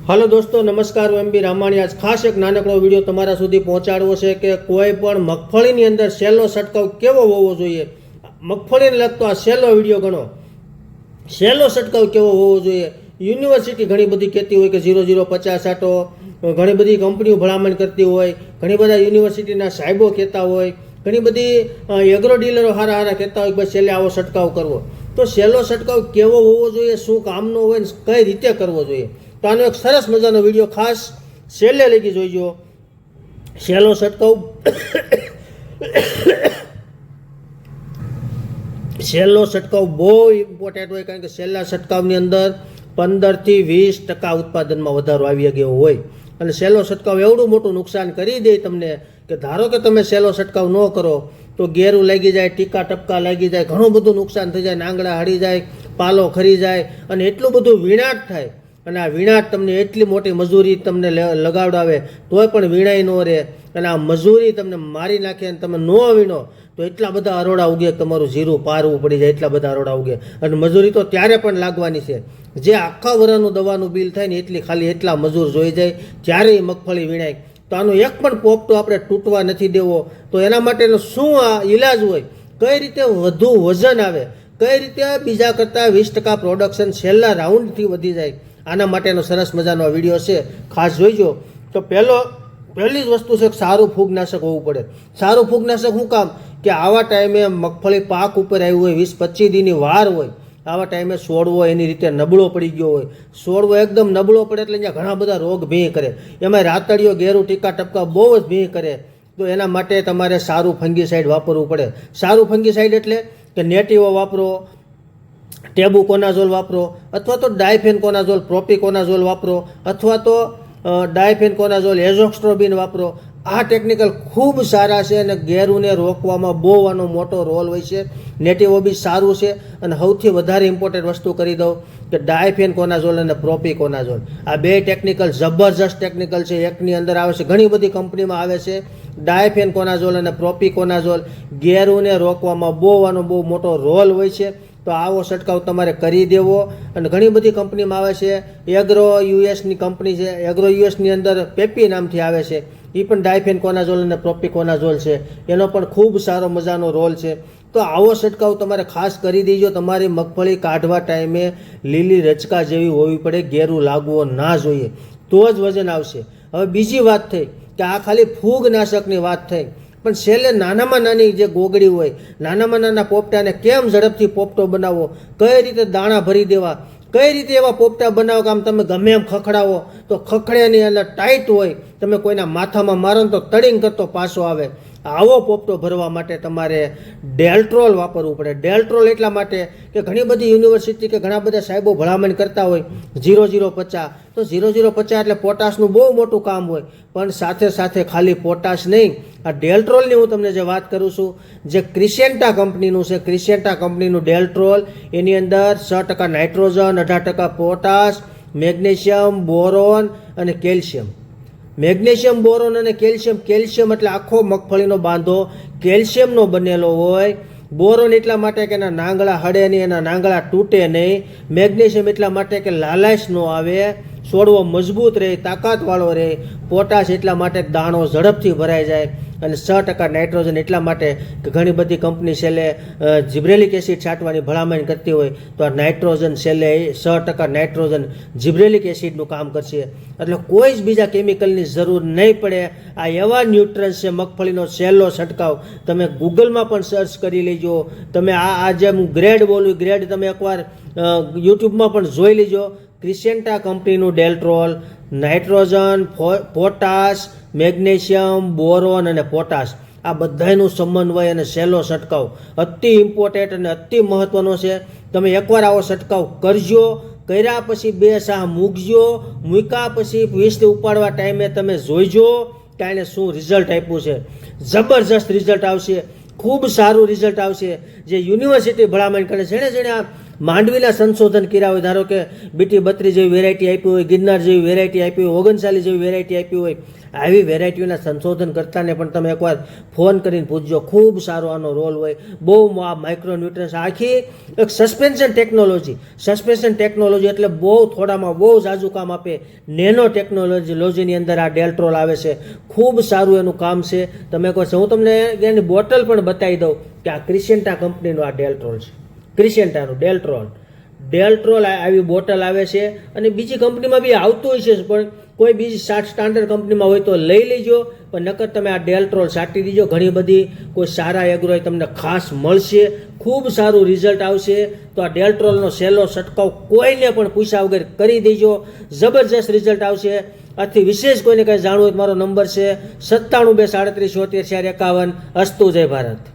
Hello दोस्तों नमस्कार હું એમબી રામાણી आज खास एक નાનકડો વિડીયો તમારા સુધી પહોંચાડવો છે કે કોઈ પણ મગફળીની અંદર સેલો છંટકાવ કેવો હોવો જોઈએ। મગફળીને લગતો આ સેલો વિડીયો ગણો। સેલો છંટકાવ કેવો હોવો જોઈએ। યુનિવર્સિટી ઘણી બધી કહેતી હોય કે 0050 છાંટો, ઘણી બધી કંપનીઓ ભલામણ કરતી હોય, ઘણી બધા યુનિવર્સિટીના સાહેબો કહેતા હોય, ઘણી બધી એગ્રો ડીલરો હારા હારા કહેતા હોય કે ભાઈ છેલ્લે આવો છંટકાવ કરવો। તો સેલો છંટકાવ કેવો હોવો જોઈએ, શું કામનો હોય ને કઈ રીતે કરવો જોઈએ। તો આનો એક સરસ મજાનો વિડીયો ખાસ છેલ્લે લગી જોઈજો। સેલો છંટકાવ સેલો છંટકાવ બહુ ઇમ્પોર્ટન્ટ હોય, કારણ કે સેલા છંટકાવની અંદર 15 થી 20% ઉત્પાદનમાં વધારો આવી ગયો હોય। અને સેલો છંટકાવ એવડું મોટું નુકસાન કરી દે તમને કે ધારો કે તમે સેલો છંટકાવ ન કરો તો ગેરું લાગી જાય, ટીકા ટપકા લાગી જાય, ઘણું બધું નુકસાન થઈ જાય, નાંગડા હળી જાય, પાલો ખરી જાય અને એટલું બધું વિનાશ થાય। અને આ વિનાશ તમને એટલી મોટી મજૂરી તમને લગાવડાવે તોય પણ વીણાઈ ન રહે, અને આ મજૂરી તમને મારી નાખે અને તમે ન વીણો તો એટલા બધા અરોડા ઉગે, તમારું જીરું પારવું પડી જાય, એટલા બધા અરોડા ઉગે। અને મજૂરી તો ત્યારે પણ લાગવાની છે, જે આખા વર્ષનું દવાનું બિલ થાય ને એટલા મજૂર જોઈ જાય ત્યારે એ મગફળી વીણાય। તો આનો એક પણ પોપટો આપણે તૂટવા નથી દેવો। તો એના માટેનો શું આ ઈલાજ હોય, કઈ રીતે વધુ વજન આવે, કઈ રીતે બીજા કરતાં 20% પ્રોડક્શન છેલ્લા રાઉન્ડથી વધી જાય, આના માટેનો સરસ મજાનો આ વિડીયો છે, ખાસ જોઈજો। તો પહેલી જ વસ્તુ છે કે સારું ફૂગનાશક હોવું પડે। સારું ફૂગનાશક શું કામ કે આવા ટાઈમે મગફળી પાક ઉપર આવ્યું હોય, 20-25 દીની વાર હોય, આવા ટાઈમે છોડવો એની રીતે નબળો પડી ગયો હોય, છોડવો એકદમ નબળો પડે એટલે અહીંયા ઘણા બધા રોગ ભીં કરે, એમાં રાતડીઓ, ગેરું, ટીકા ટપકા બહુ જ ભીં કરે। તો એના માટે તમારે સારું ફંગીસાઇડ વાપરવું પડે। સારું ફંગીસાઇડ એટલે કે નેટિવો વાપરો, ટેબુકોનાઝોલ વાપરો, અથવા તો ડાયફેનકોનાઝોલ, પ્રોપિકોનાઝોલ વાપરો, અથવા તો ડાયફેનકોનાઝોલ, એઝોક્સ્ટ્રોબિન વાપરો। આ ટેકનિકલ ખૂબ સારા છે અને ગેરુને રોકવામાં બહુ આનો મોટો રોલ હોય છે। નેટિવો બી સારું છે અને સૌથી વધારે ઇમ્પોર્ટન્ટ વસ્તુ કરી દઉં કે ડાયફેનકોનાઝોલ અને પ્રોપિકોનાઝોલ, આ બે ટેકનિકલ જબરજસ્ત ટેકનિકલ છે। એકની અંદર આવે છે, ઘણી બધી કંપનીમાં આવે છે ડાયફેનકોનાઝોલ અને પ્રોપિકોનાઝોલ, ગેરુને રોકવામાં આનો બહુ મોટો રોલ હોય છે। તો આવો છંટકાવ તમારે કરી દેવો। અને ઘણી બધી કંપનીમાં આવે છે, એગ્રો યુએસની કંપની છે, એગ્રો યુએસની અંદર પેપી નામથી આવે છે, એ પણ ડાયફેનકોનાઝોલ અને પ્રોપિકોનાઝોલ છે, એનો પણ ખૂબ સારો મજાનો રોલ છે। તો આવો છંટકાવ તમારે ખાસ કરી દેજો। તમારી મગફળી કાઢવા ટાઈમે લીલી રચકા જેવી હોવી પડે, ગેરું લાગવો ના જોઈએ, તો જ વજન આવશે। હવે બીજી વાત થઈ કે આ ખાલી ફૂગનાશકની વાત થઈ, પણ છેલ્લે નાનામાં નાની જે ગોગડી હોય, નાનામાં નાના પોપટાને કેમ ઝડપથી પોપટો બનાવવો, કઈ રીતે દાણા ભરી દેવા, કઈ રીતે એવા પોપટા બનાવો કે આમ તમે ગમે એમ ખખડાવો તો ખખડે નહીં, એટલે ટાઈટ હોય, તમે કોઈના માથામાં મારો તો તડિંગ કરતો પાછો આવે। આવો પોપટો ભરવા માટે તમારે ડેલ્ટ્રોલ વાપરવું પડે। ડેલ્ટ્રોલ એટલા માટે કે ઘણી બધી યુનિવર્સિટી કે ઘણા બધા સાહેબો ભલામણ કરતા હોય 0050, તો 0050 એટલે પોટાશનું બહુ મોટું કામ હોય, પણ સાથે સાથે ખાલી પોટાશ નહીં, આ ડેલ્ટ્રોલની હું તમને જે વાત કરું છું, જે ક્રિસેન્ટા કંપનીનું છે, ક્રિસેન્ટા કંપનીનું ડેલ્ટ્રોલ, એની અંદર 6% નાઇટ્રોજન, 18% પોટાશ, મેગ્નેશિયમ, બોરોન અને કેલ્શિયમ। મેગ્નેશિયમ, બોરોન અને કેલ્શિયમ, કેલ્શિયમ એટલે આખો મગફળીનો બાંધો કેલ્શિયમનો બનેલો હોય। બોરોન એટલા માટે કે એના નાંગળા હળે નહીં, એના નાંગળા તૂટે નહીં। મેગ્નેશિયમ એટલા માટે કે લાલાશ ન આવે, છોડવો મજબૂત રહે, તાકાતવાળો રહે। પોટાશ એટલા માટે દાણો ઝડપથી ભરાઈ જાય। અને 6% નાઇટ્રોજન એટલા માટે કે ઘણી બધી કંપની છેલ્લે જીબ્રેલિક એસિડ છાંટવાની ભલામણ કરતી હોય, તો આ નાઇટ્રોજન છેલ્લે 6% નાઇટ્રોજન જીબ્રેલિક એસિડનું કામ કરશે, એટલે કોઈ જ બીજા કેમિકલની જરૂર નહીં પડે। આ એવા ન્યુટ્રન્સ છે મગફળીનો છેલ્લો છંટકાવ, તમે ગૂગલમાં પણ સર્ચ કરી લેજો। તમે આ જે હું ગ્રેડ બોલું, ગ્રેડ તમે એકવાર યુટ્યુબમાં પણ જોઈ લેજો। ક્રિસેન્ટા કંપનીનું ડેલ્ટ્રોલ, નાઇટ્રોજન, પોટાશ, મેગ્નેશિયમ, બોરોન અને પોટાશ, આ બધાનું સમન્વય અને સહેલો છંટકાવ અતિ ઇમ્પોર્ટન્ટ અને અતિ મહત્ત્વનો છે। તમે એકવાર આવો છંટકાવ કરજો, કર્યા પછી 2 સાહ મૂકજો, મૂક્યા પછી 20 ઉપાડવા ટાઈમે તમે જોઈજો કે આને શું રિઝલ્ટ આપ્યું છે। જબરજસ્ત રિઝલ્ટ આવશે, ખૂબ સારું રિઝલ્ટ આવશે। જે યુનિવર્સિટી ભલામણ કરે છે, જેણે માંડવીના સંશોધન કર્યા હોય, ધારો કે BT32 જેવી વેરાયટી આપી હોય, ગિરનાર જેવી વેરાયટી આપી હોય, 39 જેવી વેરાયટી આપી હોય, આવી વેરાયટીઓના સંશોધન કરતાને પણ તમે એકવાર ફોન કરીને પૂછજો. ખૂબ સારો આનો રોલ હોય. બહુ આ માઇક્રોન્યુટ્રન્સ આખી એક સસ્પેન્શન ટેકનોલોજી એટલે બહુ થોડામાં બહુ ઝાઝું કામ આપે. નેનો ટેકનોલોજીની અંદર આ ડેલ્ટ્રોલ આવે છે. ખૂબ સારું એનું કામ છે. તમે કહો છો, હું તમને એની બોટલ પણ બતાવી દઉં કે આ ક્રિસેન્ટા કંપનીનું આ ડેલ્ટ્રોલ છે. ક્રિસેન્ટાનું ડેલ્ટ્રોલ આવી બોટલ આવે છે. અને બીજી કંપનીમાં બી આવતું હોય છે, પણ કોઈ બીજી સ્ટાન્ડર્ડ કંપનીમાં હોય તો લઈ લેજો. પણ નકર તમે આ ડેલ્ટ્રોલ સાટી દીજો. ઘણી બધી કોઈ સારા એગ્રોય તમને ખાસ મળશે. ખૂબ સારું રિઝલ્ટ આવશે. તો આ ડેલ્ટ્રોલનો સહેલો છંટકાવ કોઈને પણ પૂછ્યા વગર કરી દેજો. જબરજસ્ત રિઝલ્ટ આવશે. આથી વિશેષ કોઈને કંઈ જાણવું હોય તો મારો નંબર છે 97 237 74 451. અસ્તુ. જય ભારત.